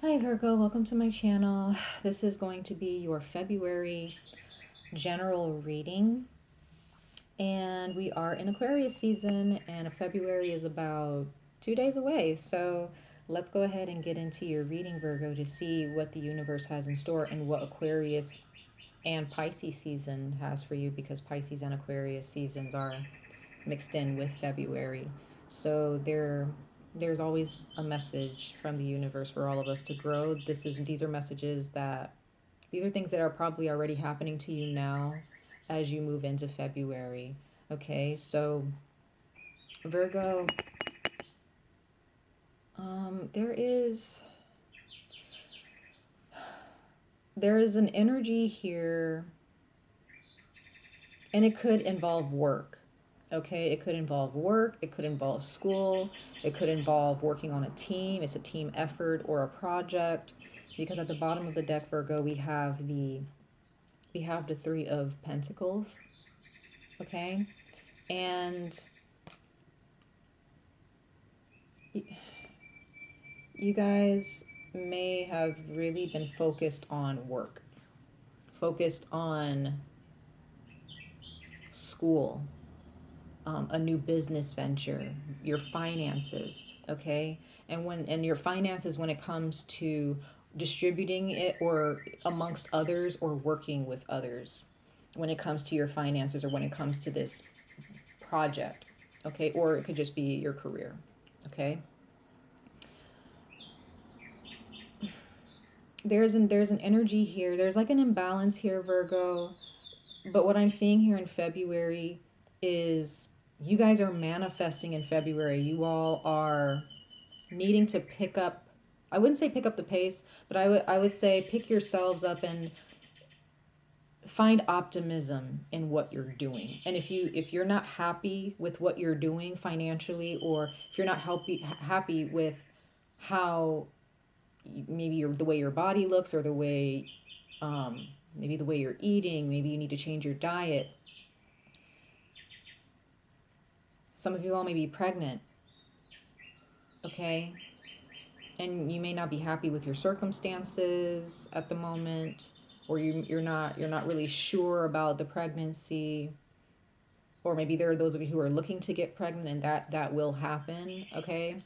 Hi Virgo, welcome to my channel. This is going to be your February general reading. And we are in Aquarius season and February is about 2 days away. So let's go ahead and get into your reading, Virgo, to see what the universe has in store and what Aquarius and Pisces season has for you, because Pisces and Aquarius seasons are mixed in with February. So there's always a message from the universe for all of us to grow. These are messages that these are things that are probably already happening to you now as you move into February. Okay, so Virgo, there is an energy here, and it could involve work. Okay, it could involve work, it could involve school, it could involve working on a team. It's a team effort or a project, because at the bottom of the deck, Virgo, we have the Three of Pentacles. Okay, and you guys may have really been focused on work, focused on school, a new business venture, your finances. Okay, and your finances when it comes to distributing it or amongst others or working with others, when it comes to your finances or when it comes to this project. Okay, or it could just be your career. Okay, there's an energy here. There's like an imbalance here, Virgo. But what I'm seeing here in February is you guys are manifesting in February. You all are needing to pick up, I wouldn't say pick up the pace, but I would say pick yourselves up and find optimism in what you're doing. And if you're not happy with what you're doing financially, or if you're not happy with how maybe the way your body looks, or the way maybe the way you're eating, maybe you need to change your diet. Some of you all may be pregnant, okay? And you may not be happy with your circumstances at the moment, or you're not really sure about the pregnancy, or maybe there are those of you who are looking to get pregnant, and that will happen. Okay,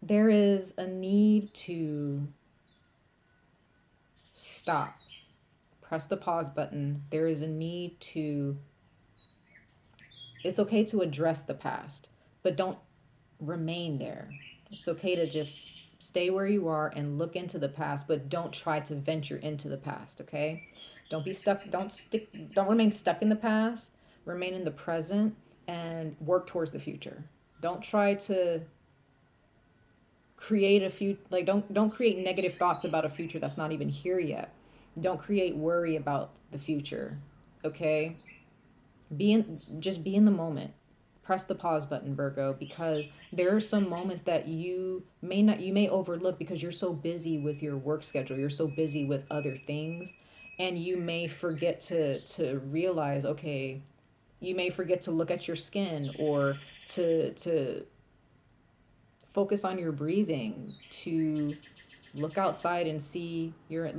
there is a need to stop, press the pause button. There is a need to, it's okay to address the past, but don't remain there. It's okay to just stay where you are and look into the past, but don't try to venture into the past. Okay, don't be stuck, don't remain stuck in the past. Remain in the present and work towards the future. Don't try to create a future, like don't create negative thoughts about a future that's not even here yet. Don't create worry about the future. Okay, just be in the moment. Press the pause button, Virgo, because there are some moments that you may overlook because you're so busy with your work schedule, you're so busy with other things, and you may forget to realize, okay, you may forget to look at your skin, or to focus on your breathing, to look outside and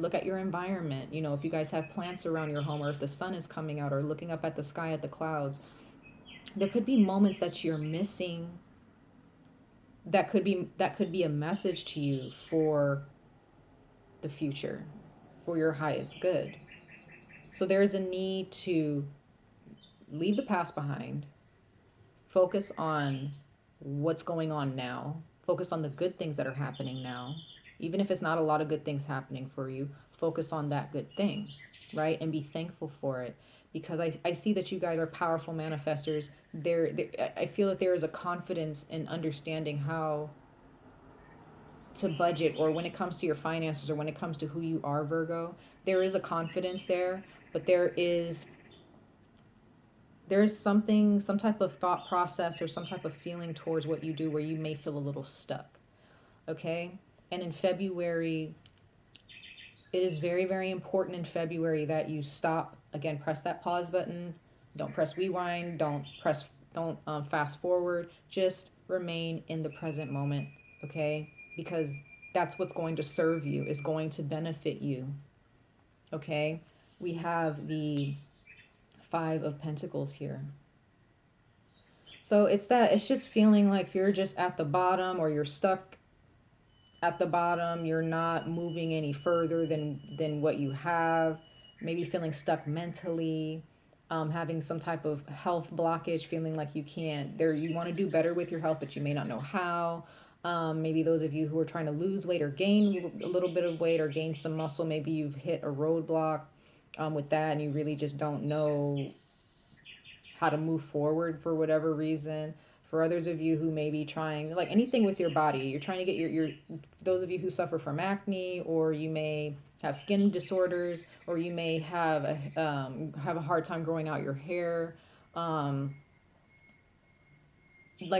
look at your environment. If you guys have plants around your home, or if the sun is coming out, or looking up at the sky, at the clouds, there could be moments that you're missing, that could be a message to you for the future, for your highest good. So there's a need to leave the past behind, focus on what's going on now, focus on the good things that are happening now. Even if it's not a lot of good things happening for you, focus on that good thing, right? And be thankful for it, because I see that you guys are powerful manifestors. I feel that there is a confidence in understanding how to budget, or when it comes to your finances, or when it comes to who you are, Virgo. There is a confidence there, but there's something, some type of thought process or some type of feeling towards what you do where you may feel a little stuck. Okay? And in February, it is very, very important in February that you stop. Again, press that pause button. Don't press rewind. Don't fast forward. Just remain in the present moment. Okay? because that's what's going to serve you, is going to benefit you. Okay, we have the Five of Pentacles here. So it's just feeling like you're just at the bottom, or you're stuck at the bottom. You're not moving any further than what you have. Maybe feeling stuck mentally, having some type of health blockage, feeling like you can't, you want to do better with your health, but you may not know how. Maybe those of you who are trying to lose weight or gain a little bit of weight or gain some muscle, maybe you've hit a roadblock with that, and you really just don't know how to move forward for whatever reason. For others of you who may be trying, like anything with your body, you're trying to get your those of you who suffer from acne, or you may have skin disorders, or you may have a hard time growing out your hair, like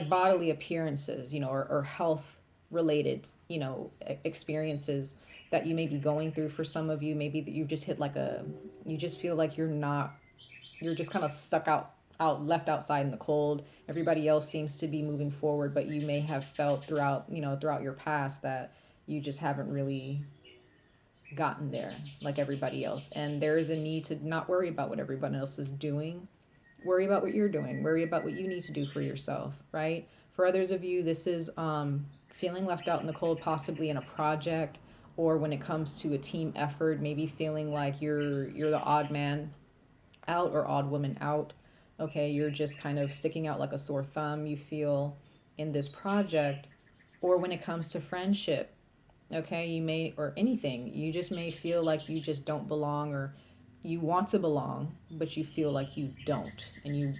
bodily appearances, or health related, experiences that you may be going through. For some of you, maybe that you've just hit you just feel like you're just kind of stuck left outside in the cold. Everybody else seems to be moving forward, but you may have felt throughout your past that you just haven't really gotten there like everybody else. And there is a need to not worry about what everyone else is doing. Worry about what you're doing. Worry about what you need to do for yourself, right? For others of you, this is feeling left out in the cold, possibly in a project, or when it comes to a team effort, maybe feeling like you're the odd man out or odd woman out. Okay, you're just kind of sticking out like a sore thumb, you feel, in this project. Or when it comes to friendship, okay, or anything, you just may feel like you just don't belong, or you want to belong, but you feel like you don't. And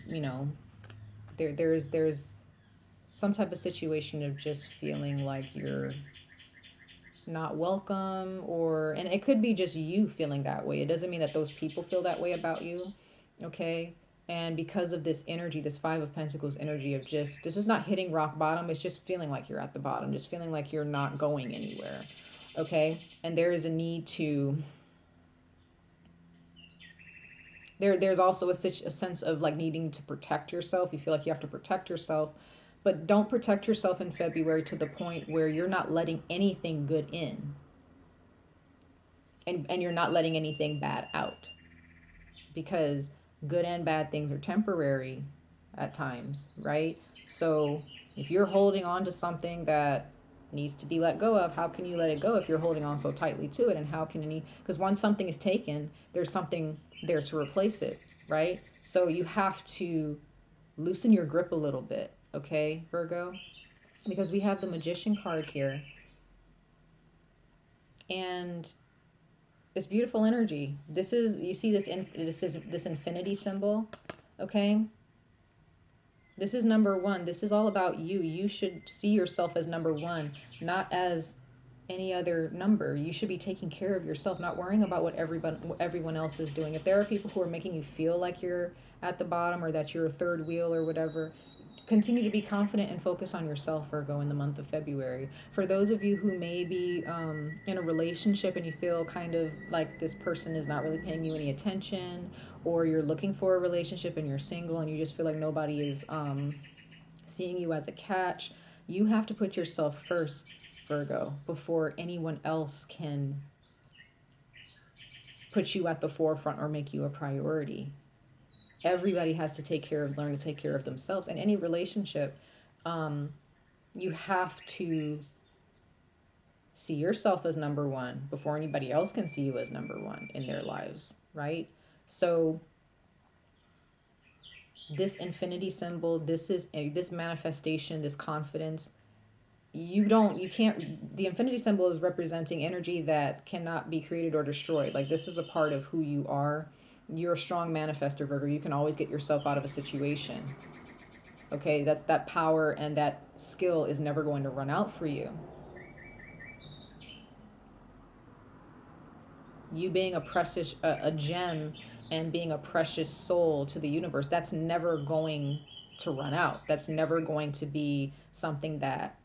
there's some type of situation of just feeling like you're not welcome, and it could be just you feeling that way. It doesn't mean that those people feel that way about you, okay? And because of this energy, this Five of Pentacles energy of just, this is not hitting rock bottom, it's just feeling like you're at the bottom, just feeling like you're not going anywhere, okay? And there is a need to, there's also a sense of like needing to protect yourself. You feel like you have to protect yourself, but don't protect yourself in February to the point where you're not letting anything good in, and you're not letting anything bad out, because good and bad things are temporary at times, right? So if you're holding on to something that needs to be let go of, how can you let it go if you're holding on so tightly to it? And how can because once something is taken, there's something there to replace it, right? So you have to loosen your grip a little bit, okay, Virgo? Because we have the Magician card here, and it's beautiful energy. This is, you see this infinity symbol, okay? This is number one. This is all about you. You should see yourself as number one, not as any other number. You should be taking care of yourself, not worrying about what everyone else is doing. If there are people who are making you feel like you're at the bottom, or that you're a third wheel or whatever, continue to be confident and focus on yourself, Virgo, in the month of February. For those of you who may be in a relationship and you feel kind of like this person is not really paying you any attention, or you're looking for a relationship and you're single and you just feel like nobody is seeing you as a catch, you have to put yourself first, Virgo, before anyone else can put you at the forefront or make you a priority. Everybody has to learn to take care of themselves. In any relationship, you have to see yourself as number one before anybody else can see you as number one in their lives, right? So this infinity symbol, this manifestation, this confidence, the infinity symbol is representing energy that cannot be created or destroyed. Like, this is a part of who you are. You're a strong manifester, Virgo. You can always get yourself out of a situation. Okay, that power and that skill is never going to run out for you. You being a gem and being a precious soul to the universe, that's never going to run out. That's never going to be something that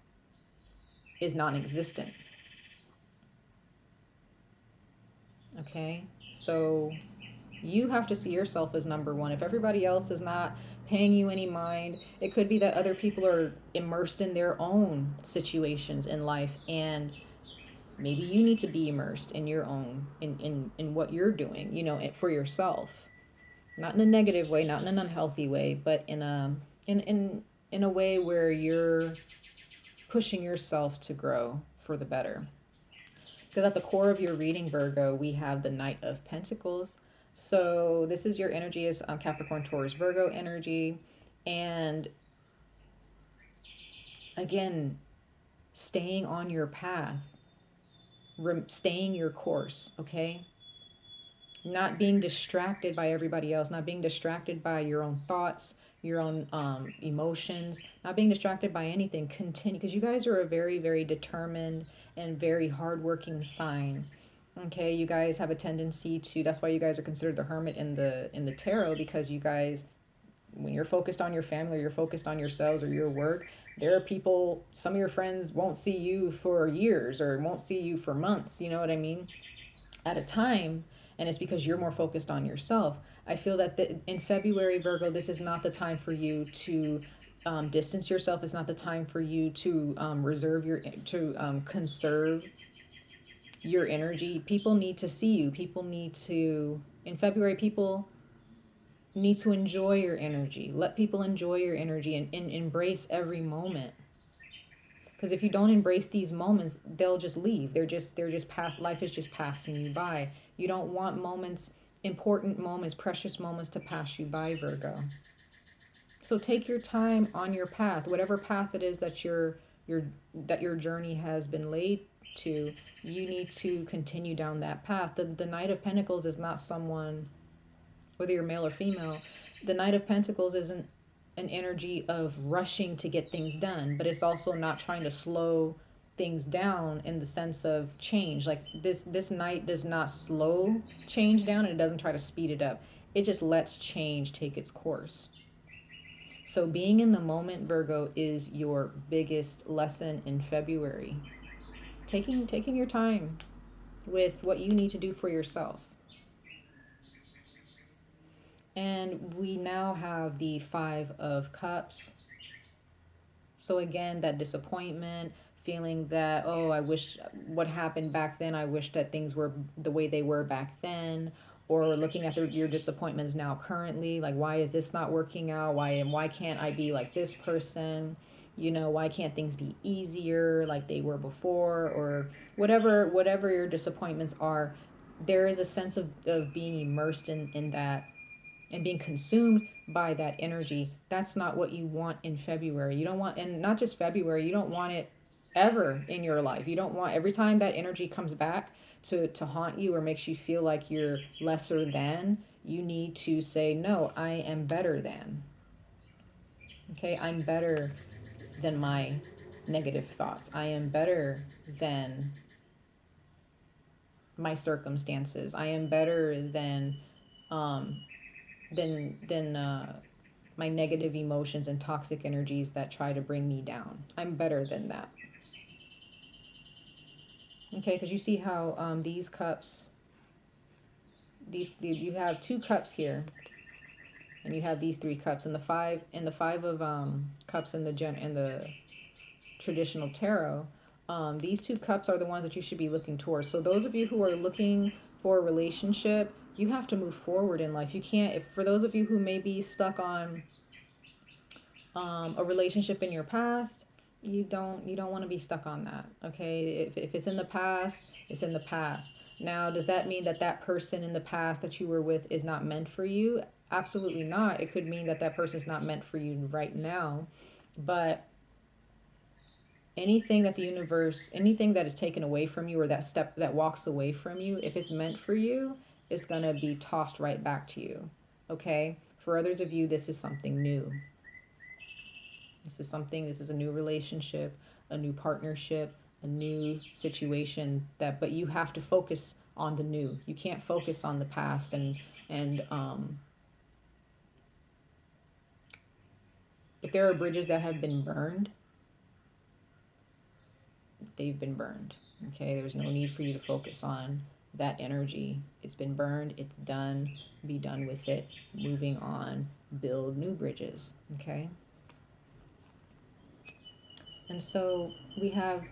is non-existent. Okay, so you have to see yourself as number one. If everybody else is not paying you any mind. It could be that other people are immersed in their own situations in life, and maybe you need to be immersed in your own, in what you're doing, for yourself. Not in a negative way, not in an unhealthy way, but in a way where you're pushing yourself to grow for the better. Because at the core of your reading, Virgo, we have the Knight of Pentacles. So this is your energy is Capricorn, Taurus, Virgo energy. And again, staying on your path, staying your course, okay? Not being distracted by everybody else, not being distracted by your own thoughts, your own emotions, not being distracted by anything. Continue, because you guys are a very, very determined and very hardworking sign. Okay, you guys have a tendency to. That's why you guys are considered the hermit in the tarot, because you guys, when you're focused on your family, or you're focused on yourselves or your work, there are people. Some of your friends won't see you for years or won't see you for months. You know what I mean? At a time, and it's because you're more focused on yourself. I feel that in February, Virgo, this is not the time for you to distance yourself. It's not the time for you to conserve your energy. People need to see you. In February, people need to enjoy your energy. Let people enjoy your energy, and embrace every moment. Because if you don't embrace these moments, they'll just leave. They're just past. Life is just passing you by. You don't want moments, important moments, precious moments to pass you by, Virgo. So take your time on your path, whatever path it is that your journey has been laid to. You need to continue down that path. The Knight of Pentacles is not someone, whether you're male or female. The Knight of Pentacles isn't an energy of rushing to get things done, but it's also not trying to slow things down in the sense of change. Like this knight does not slow change down, and it doesn't try to speed it up. It just lets change take its course. So being in the moment, Virgo, is your biggest lesson in February. Taking your time with what you need to do for yourself. And we now have the Five of Cups. So again, that disappointment, feeling that, oh, I wish what happened back then, I wish that things were the way they were back then. Or looking at your disappointments now currently, like, why is this not working out? Why can't I be like this person? Why can't things be easier like they were before? Or whatever your disappointments are, there is a sense of being immersed in that and being consumed by that energy. That's not what you want in February. You don't want, and not just February, you don't want it ever in your life. You don't want, every time that energy comes back to haunt you or makes you feel like you're lesser than, you need to say, no, I am better than. Okay, I'm better than my negative thoughts. I am better than my circumstances. I am better than my negative emotions and toxic energies that try to bring me down. I'm better than that. Okay, because you see how these cups, you have two cups here, and you have these three cups, and the five of cups in the traditional tarot. These two cups are the ones that you should be looking towards. So those of you who are looking for a relationship, you have to move forward in life. You can't, for those of you who may be stuck on a relationship in your past, you don't want to be stuck on that. Okay, if it's in the past, it's in the past. Now, does that mean that person in the past that you were with is not meant for you? Absolutely not. It could mean that person's not meant for you right now. But anything that anything that is taken away from you, or that step that walks away from you, if it's meant for you, it's going to be tossed right back to you. Okay? For others of you, this is something new. This is a new relationship, a new partnership, a new situation, but you have to focus on the new. You can't focus on the past and if there are bridges that have been burned, they've been burned. Okay, there's no need for you to focus on that energy. It's been burned, it's done. Be done with it. Moving on. Build new bridges. Okay? And so we have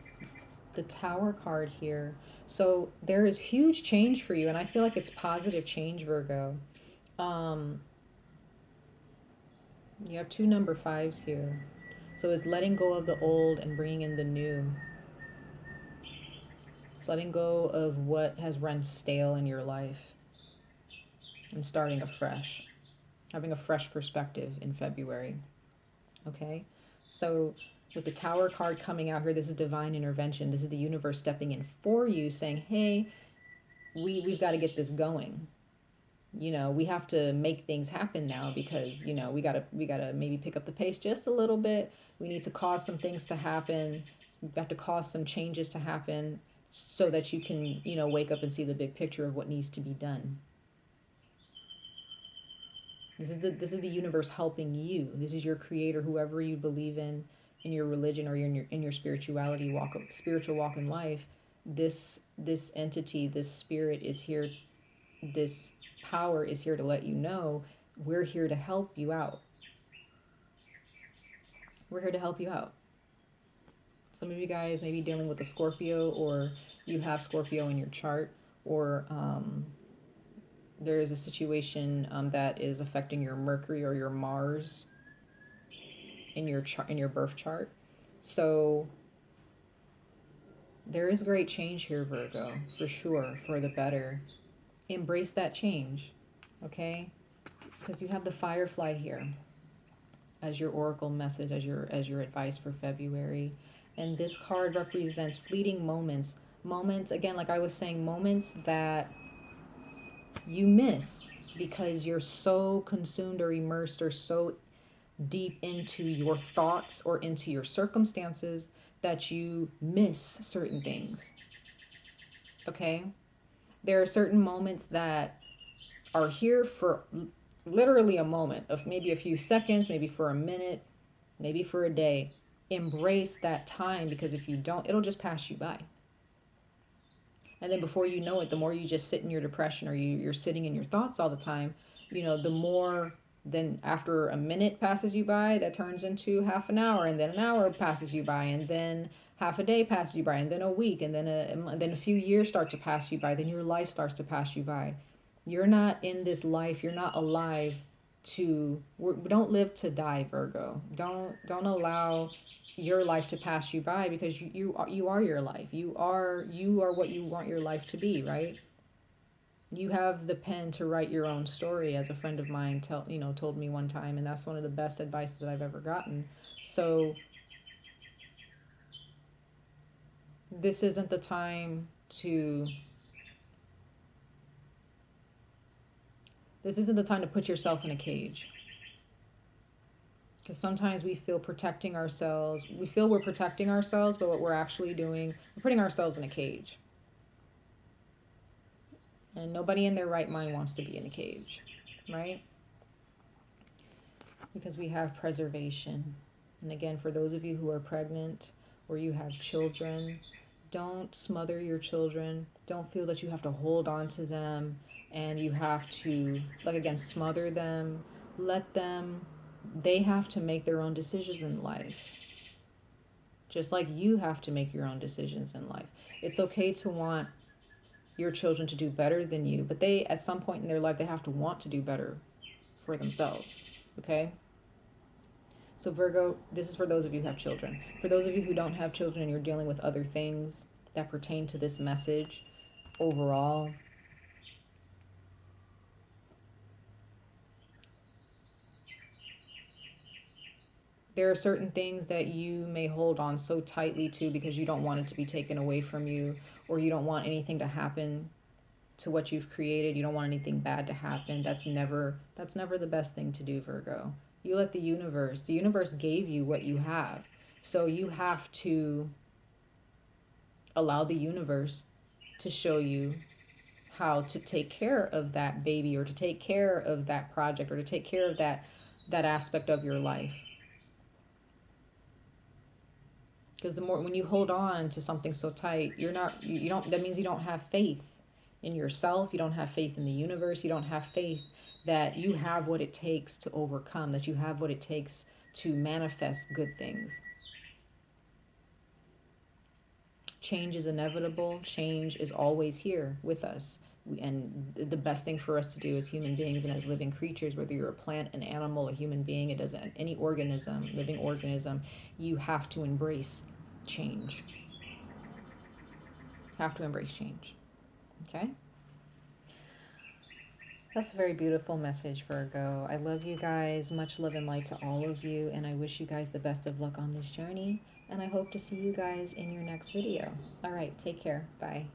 the Tower card here. So there is huge change for you, and I feel like it's positive change, Virgo. You have two number fives here. So it's letting go of the old and bringing in the new. It's letting go of what has run stale in your life and starting afresh. Having a fresh perspective in February. Okay? So with the Tower card coming out here, this is divine intervention. This is the universe stepping in for you, saying, hey, we've got to get this going. We have to make things happen now because, we gotta maybe pick up the pace just a little bit. We need to cause some things to happen. We have to cause some changes to happen so that you can, wake up and see the big picture of what needs to be done. This is the universe helping you. This is your creator, whoever you believe in your religion or in your spirituality spiritual walk in life. This entity, this spirit is here. This power is here to let you know we're here to help you out. We're here to help you out. Some of you guys may be dealing with a Scorpio, or you have Scorpio in your chart, or there is a situation that is affecting your Mercury or your Mars in your birth chart. So there is great change here, Virgo, for sure, for the better. Embrace that change, okay? Because you have the Firefly here as your oracle message, as your advice for February. And this card represents fleeting moments, again, like I was saying, moments that you miss because you're so consumed or immersed or so deep into your thoughts or into your circumstances that you miss certain things. Okay? There are certain moments that are here for literally a moment of maybe a few seconds, maybe for a minute, maybe for a day. Embrace that time, because if you don't, it'll just pass you by. And then before you know it, the more you just sit in your depression or you're sitting in your thoughts all the time, the more, then after a minute passes you by, that turns into half an hour, and then an hour passes you by, and then half a day passes you by, and then a week, and then a few years start to pass you by. Then your life starts to pass you by. You're not in this life. You're not alive we don't live to die, Virgo. Don't allow your life to pass you by, because you are your life. You are what you want your life to be, right? You have the pen to write your own story, as a friend of mine told me one time, and that's one of the best advice that I've ever gotten. So this isn't the time to put yourself in a cage. Because sometimes we feel protecting ourselves. We feel we're protecting ourselves, but what we're actually doing, we're putting ourselves in a cage. And nobody in their right mind wants to be in a cage, right? Because we have preservation. And again, for those of you who are pregnant or you have children, don't smother your children. Don't feel that you have to hold on to them and you have to, smother them. They have to make their own decisions in life. Just like you have to make your own decisions in life. It's okay to want your children to do better than you, but they, at some point in their life, they have to want to do better for themselves, okay? So Virgo, this is for those of you who have children. For those of you who don't have children and you're dealing with other things that pertain to this message overall, there are certain things that you may hold on so tightly to because you don't want it to be taken away from you, or you don't want anything to happen to what you've created. You don't want anything bad to happen. That's never the best thing to do, Virgo. You let the universe gave you what you have. So you have to allow the universe to show you how to take care of that baby, or to take care of that project, or to take care of that aspect of your life. Because when you hold on to something so tight, that means you don't have faith in yourself, you don't have faith in the universe, you don't have faith that you have what it takes to overcome, that you have what it takes to manifest good things. Change is inevitable. Change is always here with us. And the best thing for us to do as human beings and as living creatures, whether you're a plant, an animal, a human being, it doesn't, any organism, living organism, you have to embrace change. Have to embrace change. Okay? That's a very beautiful message, Virgo. I love you guys. Much love and light to all of you. And I wish you guys the best of luck on this journey. And I hope to see you guys in your next video. All right, take care. Bye.